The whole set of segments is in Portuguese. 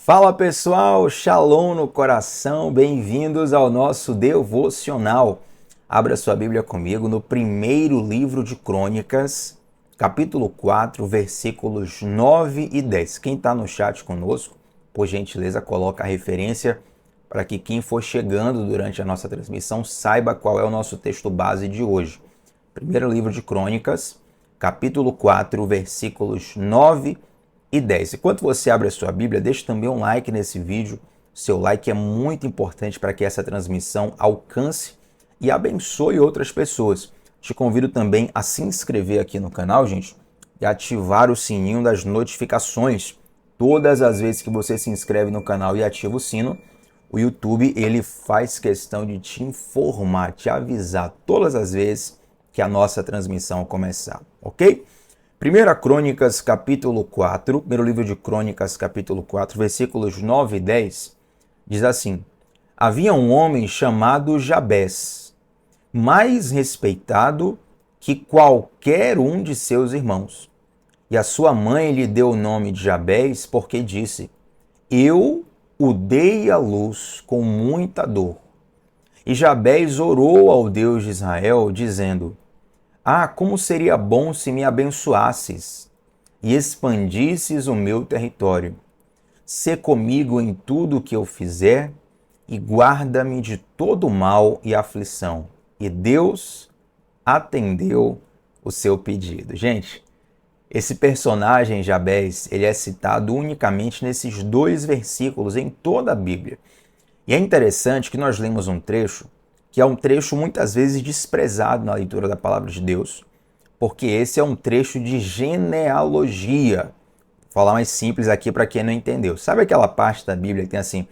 Fala pessoal, Shalom no coração, bem-vindos ao nosso devocional. Abra sua Bíblia comigo no primeiro livro de Crônicas, capítulo 4, versículos 9 e 10. Quem está no chat conosco, por gentileza, coloca a referência para que quem for chegando durante a nossa transmissão saiba qual é o nosso texto base de hoje. Primeiro livro de Crônicas, capítulo 4, versículos 9 e 10. Enquanto você abre a sua Bíblia, deixe também um like nesse vídeo. Seu like é muito importante para que essa transmissão alcance e abençoe outras pessoas. Te convido também a se inscrever aqui no canal, gente, e ativar o sininho das notificações. Todas as vezes que você se inscreve no canal e ativa o sino, o YouTube ele faz questão de te informar, te avisar todas as vezes que a nossa transmissão começar, ok? 1 Crônicas, capítulo 4, primeiro livro de Crônicas, capítulo 4, versículos 9 e 10, diz assim: Havia um homem chamado Jabés, mais respeitado que qualquer um de seus irmãos. E a sua mãe lhe deu o nome de Jabés porque disse: Eu o dei à luz com muita dor. E Jabés orou ao Deus de Israel, dizendo: Ah, como seria bom se me abençoasses e expandisses o meu território. Sê comigo em tudo o que eu fizer e guarda-me de todo mal e aflição. E Deus atendeu o seu pedido. Gente, esse personagem Jabés, ele é citado unicamente nesses dois versículos em toda a Bíblia. E é interessante que nós lemos um trecho que é um trecho muitas vezes desprezado na leitura da palavra de Deus, porque esse é um trecho de genealogia. Vou falar mais simples aqui para quem não entendeu. Sabe aquela parte da Bíblia que tem assim,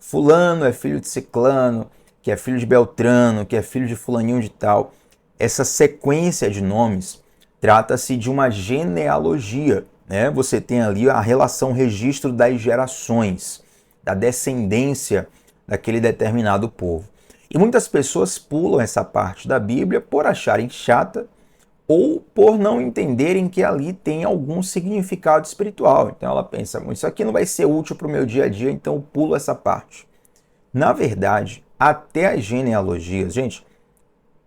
fulano é filho de ciclano, que é filho de Beltrano, que é filho de fulaninho de tal. Essa sequência de nomes trata-se de uma genealogia, né? Você tem ali a relação, o registro das gerações, da descendência daquele determinado povo. E muitas pessoas pulam essa parte da Bíblia por acharem chata ou por não entenderem que ali tem algum significado espiritual. Então ela pensa, isso aqui não vai ser útil para o meu dia a dia, então eu pulo essa parte. Na verdade, até as genealogias, gente,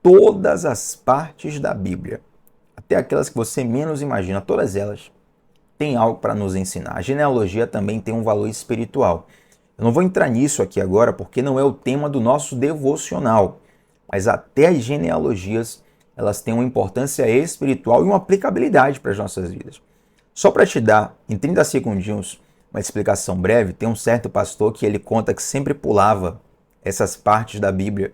todas as partes da Bíblia, até aquelas que você menos imagina, todas elas têm algo para nos ensinar. A genealogia também tem um valor espiritual. Eu não vou entrar nisso aqui agora porque não é o tema do nosso devocional, mas até as genealogias elas têm uma importância espiritual e uma aplicabilidade para as nossas vidas. Só para te dar, em 30 segundinhos, uma explicação breve, tem um certo pastor que ele conta que sempre pulava essas partes da Bíblia,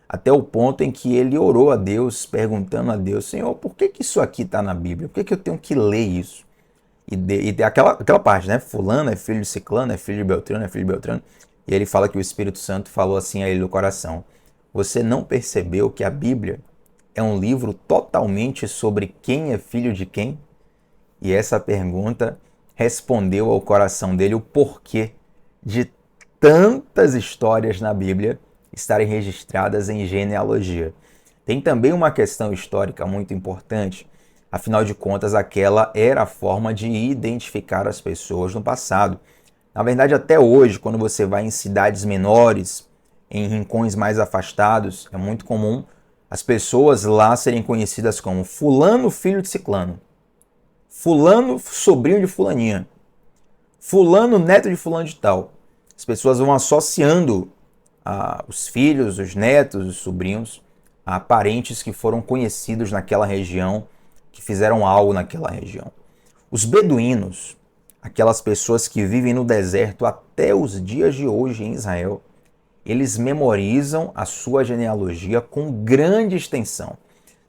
até o ponto em que ele orou a Deus, perguntando a Deus, Senhor, por que isso aqui está na Bíblia? Por que eu tenho que ler isso? E aquela parte, né? Fulano é filho de ciclano, é filho de Beltrano, é filho de Beltrano. E ele fala que o Espírito Santo falou assim a ele no coração: Você não percebeu que a Bíblia é um livro totalmente sobre quem é filho de quem? E essa pergunta respondeu ao coração dele o porquê de tantas histórias na Bíblia estarem registradas em genealogia. Tem também uma questão histórica muito importante. Afinal de contas, aquela era a forma de identificar as pessoas no passado. Na verdade, até hoje, quando você vai em cidades menores, em rincões mais afastados, é muito comum as pessoas lá serem conhecidas como fulano filho de ciclano, fulano sobrinho de fulaninha, fulano neto de fulano de tal. As pessoas vão associando os filhos, os netos, os sobrinhos a parentes que foram conhecidos naquela região, que fizeram algo naquela região. Os beduínos, aquelas pessoas que vivem no deserto até os dias de hoje em Israel, eles memorizam a sua genealogia com grande extensão.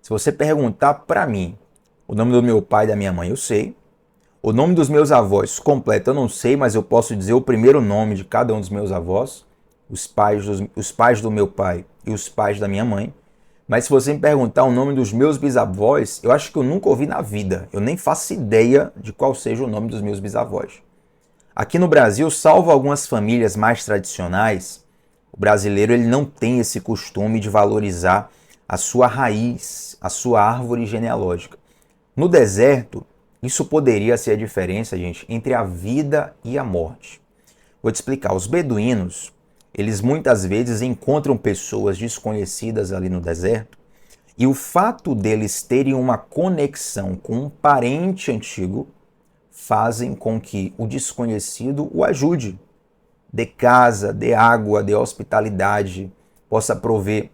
Se você perguntar para mim o nome do meu pai e da minha mãe, eu sei. O nome dos meus avós completo eu não sei, mas eu posso dizer o primeiro nome de cada um dos meus avós, os pais do meu pai e os pais da minha mãe. Mas se você me perguntar o nome dos meus bisavós, eu acho que eu nunca ouvi na vida. Eu nem faço ideia de qual seja o nome dos meus bisavós. Aqui no Brasil, salvo algumas famílias mais tradicionais, o brasileiro ele não tem esse costume de valorizar a sua raiz, a sua árvore genealógica. No deserto, isso poderia ser a diferença, gente, entre a vida e a morte. Vou te explicar. Os beduínos, eles muitas vezes encontram pessoas desconhecidas ali no deserto, e o fato deles terem uma conexão com um parente antigo fazem com que o desconhecido o ajude, dê casa, dê água, dê hospitalidade, possa prover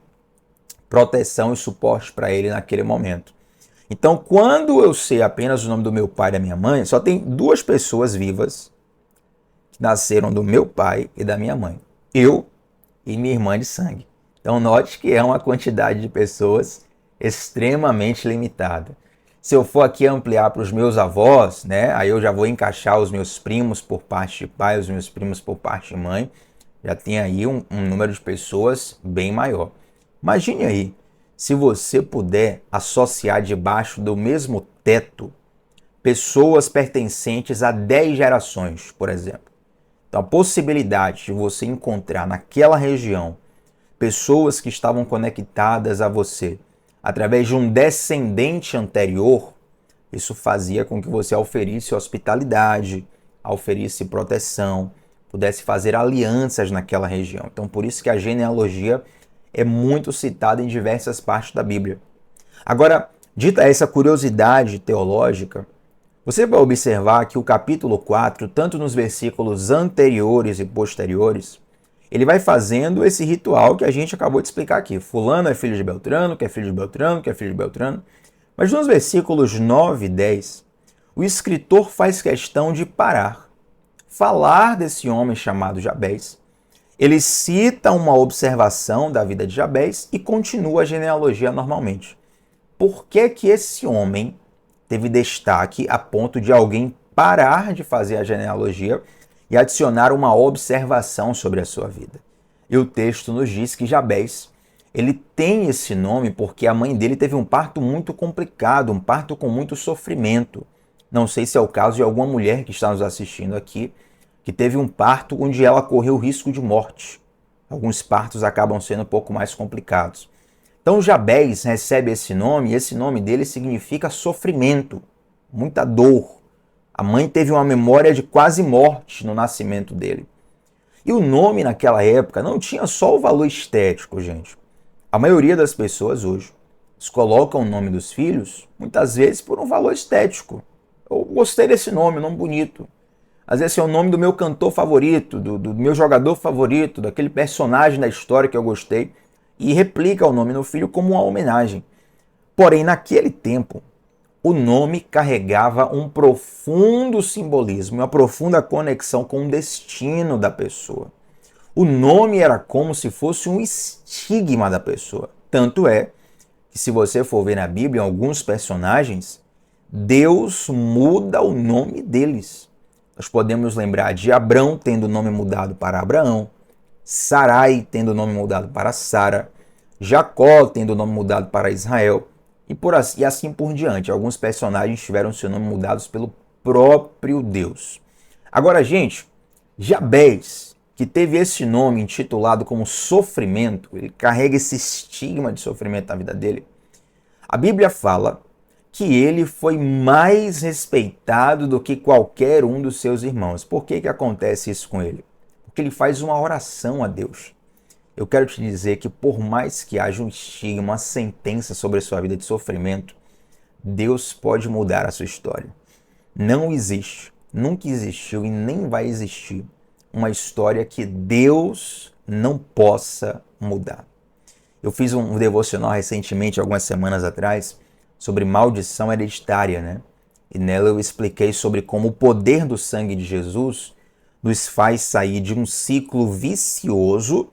proteção e suporte para ele naquele momento. Então, quando eu sei apenas o nome do meu pai e da minha mãe, só tem duas pessoas vivas que nasceram do meu pai e da minha mãe. Eu e minha irmã de sangue. Então, note que é uma quantidade de pessoas extremamente limitada. Se eu for aqui ampliar para os meus avós, né, aí eu já vou encaixar os meus primos por parte de pai, os meus primos por parte de mãe. Já tem aí um número de pessoas bem maior. Imagine aí, se você puder associar debaixo do mesmo teto pessoas pertencentes a 10 gerações, por exemplo. Então, a possibilidade de você encontrar naquela região pessoas que estavam conectadas a você através de um descendente anterior, isso fazia com que você oferisse hospitalidade, oferisse proteção, pudesse fazer alianças naquela região. Então, por isso que a genealogia é muito citada em diversas partes da Bíblia. Agora, dita essa curiosidade teológica, você vai observar que o capítulo 4, tanto nos versículos anteriores e posteriores, ele vai fazendo esse ritual que a gente acabou de explicar aqui. Fulano é filho de Beltrano, que é filho de Beltrano, que é filho de Beltrano. Mas nos versículos 9 e 10, o escritor faz questão de parar, falar desse homem chamado Jabés. Ele cita uma observação da vida de Jabés e continua a genealogia normalmente. Por que que esse homem teve destaque a ponto de alguém parar de fazer a genealogia e adicionar uma observação sobre a sua vida? E o texto nos diz que Jabés, ele tem esse nome porque a mãe dele teve um parto muito complicado, um parto com muito sofrimento. Não sei se é o caso de alguma mulher que está nos assistindo aqui, que teve um parto onde ela correu risco de morte. Alguns partos acabam sendo um pouco mais complicados. Então Jabés recebe esse nome, e esse nome dele significa sofrimento, muita dor. A mãe teve uma memória de quase morte no nascimento dele. E o nome naquela época não tinha só o valor estético, gente. A maioria das pessoas hoje colocam o nome dos filhos, muitas vezes por um valor estético. Eu gostei desse nome, um nome bonito. Às vezes é o nome do meu cantor favorito, do meu jogador favorito, daquele personagem da história que eu gostei, e replica o nome no filho como uma homenagem. Porém, naquele tempo, o nome carregava um profundo simbolismo, uma profunda conexão com o destino da pessoa. O nome era como se fosse um estigma da pessoa. Tanto é que, se você for ver na Bíblia, alguns personagens, Deus muda o nome deles. Nós podemos lembrar de Abrão tendo o nome mudado para Abraão, Sarai tendo o nome mudado para Sara, Jacó tendo o nome mudado para Israel, e assim por diante. Alguns personagens tiveram seu nome mudados pelo próprio Deus. Agora, gente, Jabés, que teve esse nome intitulado como sofrimento, ele carrega esse estigma de sofrimento na vida dele. A Bíblia fala que ele foi mais respeitado do que qualquer um dos seus irmãos. Por que que acontece isso com ele? Porque ele faz uma oração a Deus. Eu quero te dizer que por mais que haja um estigma, uma sentença sobre a sua vida de sofrimento, Deus pode mudar a sua história. Não existe, nunca existiu e nem vai existir uma história que Deus não possa mudar. Eu fiz um devocional recentemente, algumas semanas atrás, sobre maldição hereditária, né? E nela eu expliquei sobre como o poder do sangue de Jesus nos faz sair de um ciclo vicioso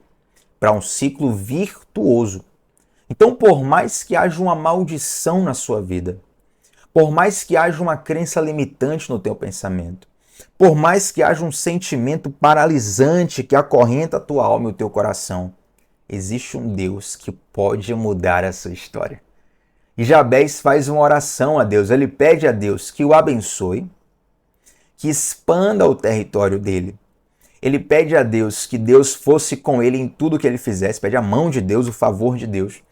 para um ciclo virtuoso. Então, por mais que haja uma maldição na sua vida, por mais que haja uma crença limitante no teu pensamento, por mais que haja um sentimento paralisante que acorrenta a tua alma e o teu coração, existe um Deus que pode mudar a sua história. E Jabés faz uma oração a Deus, ele pede a Deus que o abençoe, que expanda o território dele. Ele pede a Deus que Deus fosse com ele em tudo que ele fizesse, pede a mão de Deus, o favor de Deus.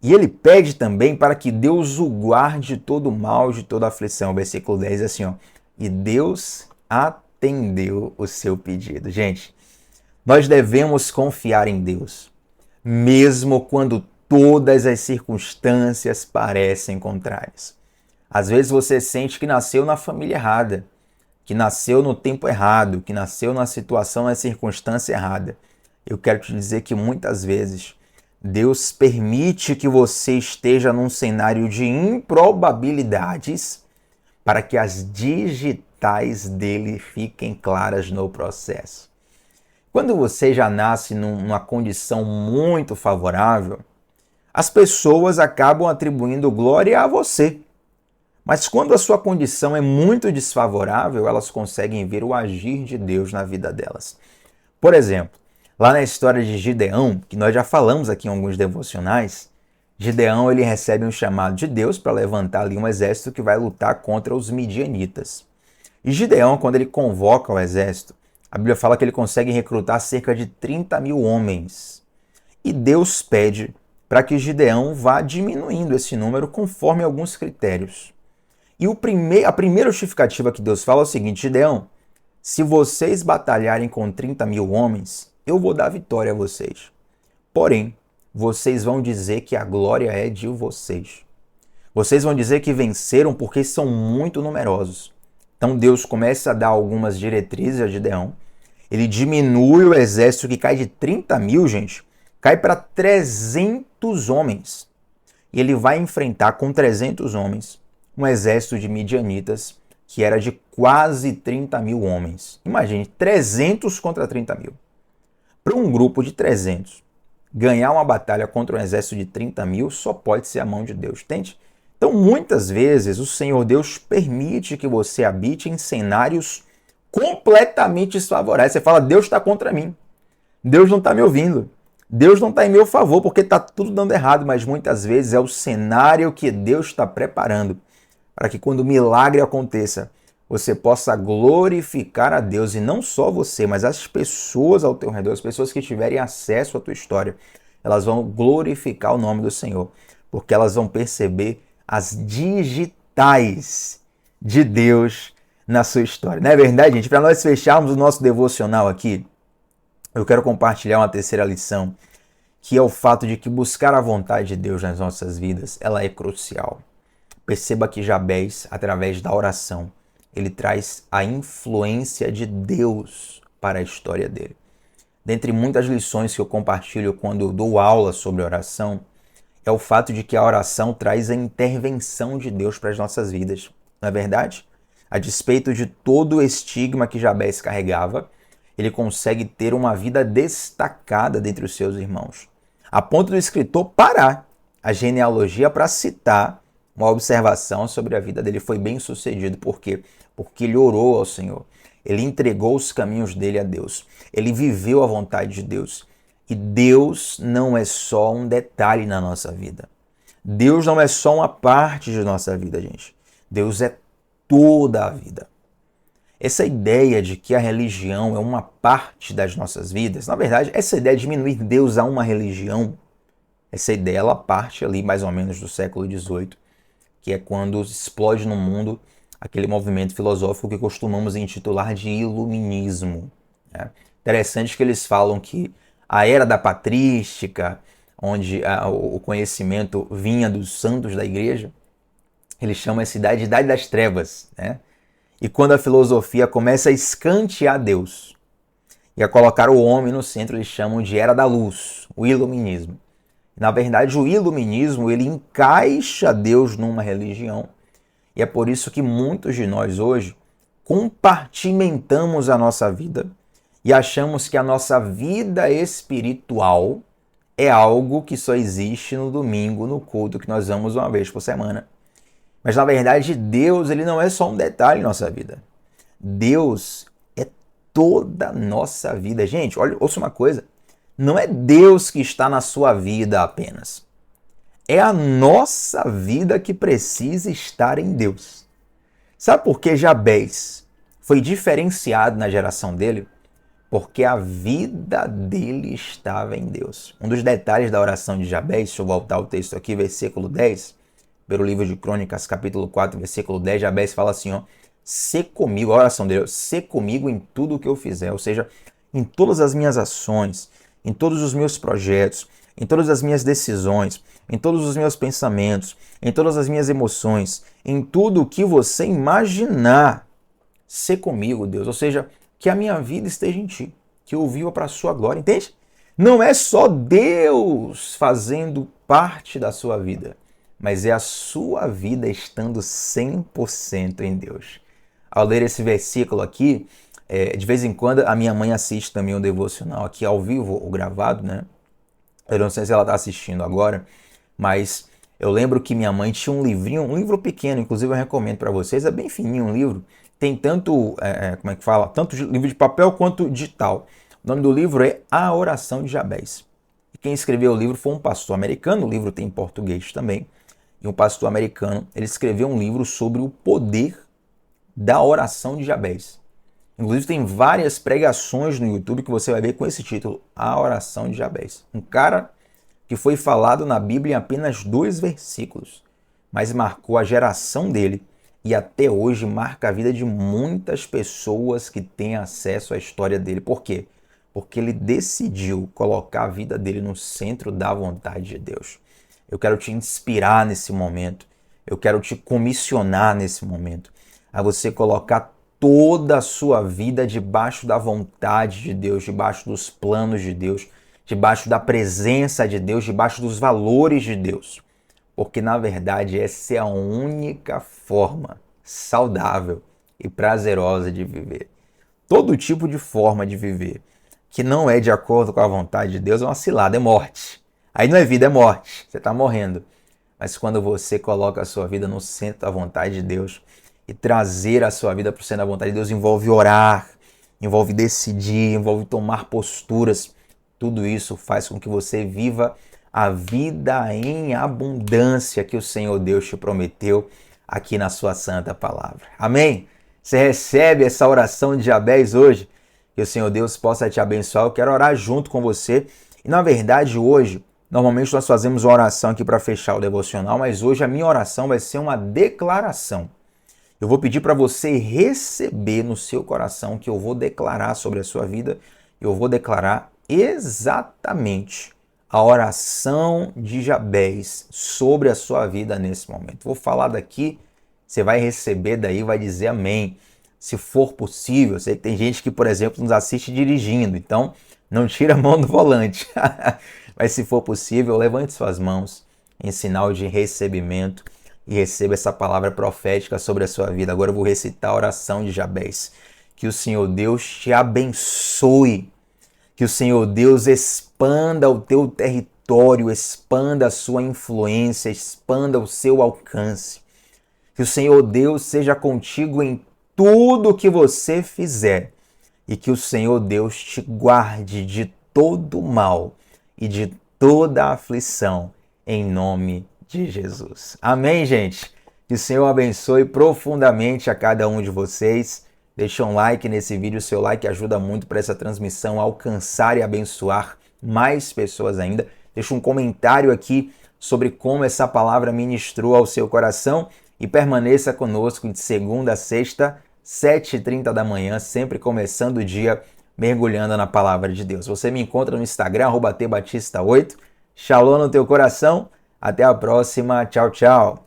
E ele pede também para que Deus o guarde de todo mal, de toda aflição. O versículo 10 diz assim, ó, e Deus atendeu atendeu o seu pedido. Gente, nós devemos confiar em Deus, mesmo quando todas as circunstâncias parecem contrárias. Às vezes você sente que nasceu na família errada, que nasceu no tempo errado, que nasceu na situação, na circunstância errada. Eu quero te dizer que muitas vezes Deus permite que você esteja num cenário de improbabilidades para que as digitais dele fiquem claras no processo. Quando você já nasce numa condição muito favorável, as pessoas acabam atribuindo glória a você. Mas quando a sua condição é muito desfavorável, elas conseguem ver o agir de Deus na vida delas. Por exemplo, lá na história de Gideão, que nós já falamos aqui em alguns devocionais, Gideão ele recebe um chamado de Deus para levantar ali um exército que vai lutar contra os midianitas. E Gideão, quando ele convoca o exército, a Bíblia fala que ele consegue recrutar cerca de 30 mil homens. E Deus pede para que Gideão vá diminuindo esse número conforme alguns critérios. E a primeira justificativa que Deus fala é o seguinte: Gideão, se vocês batalharem com 30 mil homens, eu vou dar vitória a vocês. Porém, vocês vão dizer que a glória é de vocês. Vocês vão dizer que venceram porque são muito numerosos. Então Deus começa a dar algumas diretrizes a Gideão. Ele diminui o exército que cai de 30 mil, gente, cai para 300 homens. E ele vai enfrentar com 300 homens um exército de midianitas que era de quase 30 mil homens. Imagine, 300 contra 30 mil. Para um grupo de 300 ganhar uma batalha contra um exército de 30 mil só pode ser a mão de Deus, entende? Então, muitas vezes, o Senhor Deus permite que você habite em cenários completamente desfavoráveis. Você fala, Deus está contra mim. Deus não está me ouvindo. Deus não está em meu favor porque está tudo dando errado. Mas muitas vezes é o cenário que Deus está preparando para que quando o milagre aconteça, você possa glorificar a Deus. E não só você, mas as pessoas ao teu redor, as pessoas que tiverem acesso à tua história, elas vão glorificar o nome do Senhor. Porque elas vão perceber as digitais de Deus na sua história. Não é verdade, gente? Para nós fecharmos o nosso devocional aqui, eu quero compartilhar uma terceira lição, que é o fato de que buscar a vontade de Deus nas nossas vidas, ela é crucial. Perceba que Jabez, através da oração, ele traz a influência de Deus para a história dele. Dentre muitas lições que eu compartilho quando eu dou aula sobre oração, é o fato de que a oração traz a intervenção de Deus para as nossas vidas. Não é verdade? A despeito de todo o estigma que Jabez carregava, ele consegue ter uma vida destacada dentre os seus irmãos. A ponto do escritor parar a genealogia para citar uma observação sobre a vida dele. Foi bem sucedido. Por quê? Porque ele orou ao Senhor. Ele entregou os caminhos dele a Deus. Ele viveu a vontade de Deus. E Deus não é só um detalhe na nossa vida. Deus não é só uma parte de nossa vida, gente. Deus é toda a vida. Essa ideia de que a religião é uma parte das nossas vidas, na verdade, essa ideia de diminuir Deus a uma religião, essa ideia ela parte ali mais ou menos do século XVIII, que é quando explode no mundo aquele movimento filosófico que costumamos intitular de iluminismo. Né? Interessante que eles falam que a era da patrística, onde o conhecimento vinha dos santos da igreja, eles chamam essa idade de Idade das Trevas. Né? E quando a filosofia começa a escantear Deus e a colocar o homem no centro, eles chamam de Era da Luz, o iluminismo. Na verdade, o iluminismo ele encaixa Deus numa religião. E é por isso que muitos de nós hoje compartimentamos a nossa vida e achamos que a nossa vida espiritual é algo que só existe no domingo, no culto que nós vamos uma vez por semana. Mas na verdade, Deus ele não é só um detalhe em nossa vida. Deus é toda a nossa vida. Gente, olha, ouça uma coisa. Não é Deus que está na sua vida apenas. É a nossa vida que precisa estar em Deus. Sabe por que Jabez foi diferenciado na geração dele? Porque a vida dele estava em Deus. Um dos detalhes da oração de Jabez, deixa eu voltar ao texto aqui, versículo 10, pelo livro de Crônicas, capítulo 4, versículo 10, Jabez fala assim, ó, ser comigo, a oração dele, ser comigo em tudo o que eu fizer, ou seja, em todas as minhas ações, em todos os meus projetos, em todas as minhas decisões, em todos os meus pensamentos, em todas as minhas emoções, em tudo o que você imaginar, ser comigo, Deus, ou seja, que a minha vida esteja em ti, que eu viva para a sua glória, entende? Não é só Deus fazendo parte da sua vida, mas é a sua vida estando 100% em Deus. Ao ler esse versículo aqui, de vez em quando a minha mãe assiste também um devocional aqui ao vivo ou gravado, né? Eu não sei se ela está assistindo agora, mas eu lembro que minha mãe tinha um livrinho, um livro pequeno, inclusive eu recomendo para vocês, é bem fininho um livro, tem tanto, como é que fala, tanto livro de papel quanto digital. O nome do livro é A Oração de Jabez. E quem escreveu o livro foi um pastor americano, o livro tem em português também, e um pastor americano, ele escreveu um livro sobre o poder da oração de Jabez. Inclusive tem várias pregações no YouTube que você vai ver com esse título, A Oração de Jabez. Um cara que foi falado na Bíblia em apenas 2 versículos, mas marcou a geração dele e até hoje marca a vida de muitas pessoas que têm acesso à história dele. Por quê? Porque ele decidiu colocar a vida dele no centro da vontade de Deus. Eu quero te inspirar nesse momento, eu quero te comissionar nesse momento, a você colocar toda a sua vida debaixo da vontade de Deus, debaixo dos planos de Deus, debaixo da presença de Deus, debaixo dos valores de Deus. Porque, na verdade, essa é a única forma saudável e prazerosa de viver. Todo tipo de forma de viver que não é de acordo com a vontade de Deus é uma cilada, é morte. Aí não é vida, é morte. Você está morrendo. Mas quando você coloca a sua vida no centro da vontade de Deus, e trazer a sua vida para o centro da vontade de Deus envolve orar, envolve decidir, envolve tomar posturas. Tudo isso faz com que você viva a vida em abundância que o Senhor Deus te prometeu aqui na sua santa palavra. Amém? Você recebe essa oração de Jabez hoje? Que o Senhor Deus possa te abençoar. Eu quero orar junto com você. E na verdade hoje, normalmente nós fazemos uma oração aqui para fechar o devocional, mas hoje a minha oração vai ser uma declaração. Eu vou pedir para você receber no seu coração que eu vou declarar sobre a sua vida. Eu vou declarar exatamente a oração de Jabez sobre a sua vida nesse momento. Vou falar daqui, você vai receber daí, vai dizer amém. Se for possível, eu sei que tem gente que, por exemplo, nos assiste dirigindo, então não tira a mão do volante. Mas se for possível, levante suas mãos em sinal de recebimento e receba essa palavra profética sobre a sua vida. Agora eu vou recitar a oração de Jabez. Que o Senhor Deus te abençoe. Que o Senhor Deus expanda o teu território, expanda a sua influência, expanda o seu alcance. Que o Senhor Deus seja contigo em tudo que você fizer. E que o Senhor Deus te guarde de todo mal e de toda aflição, em nome de Jesus. Amém, gente? Que o Senhor abençoe profundamente a cada um de vocês. Deixa um like nesse vídeo, o seu like ajuda muito para essa transmissão alcançar e abençoar mais pessoas ainda. Deixa um comentário aqui sobre como essa palavra ministrou ao seu coração e permaneça conosco de segunda a sexta, 7h30 da manhã, sempre começando o dia mergulhando na palavra de Deus. Você me encontra no Instagram, @tbatista8. Shalom no teu coração. Até a próxima. Tchau, tchau.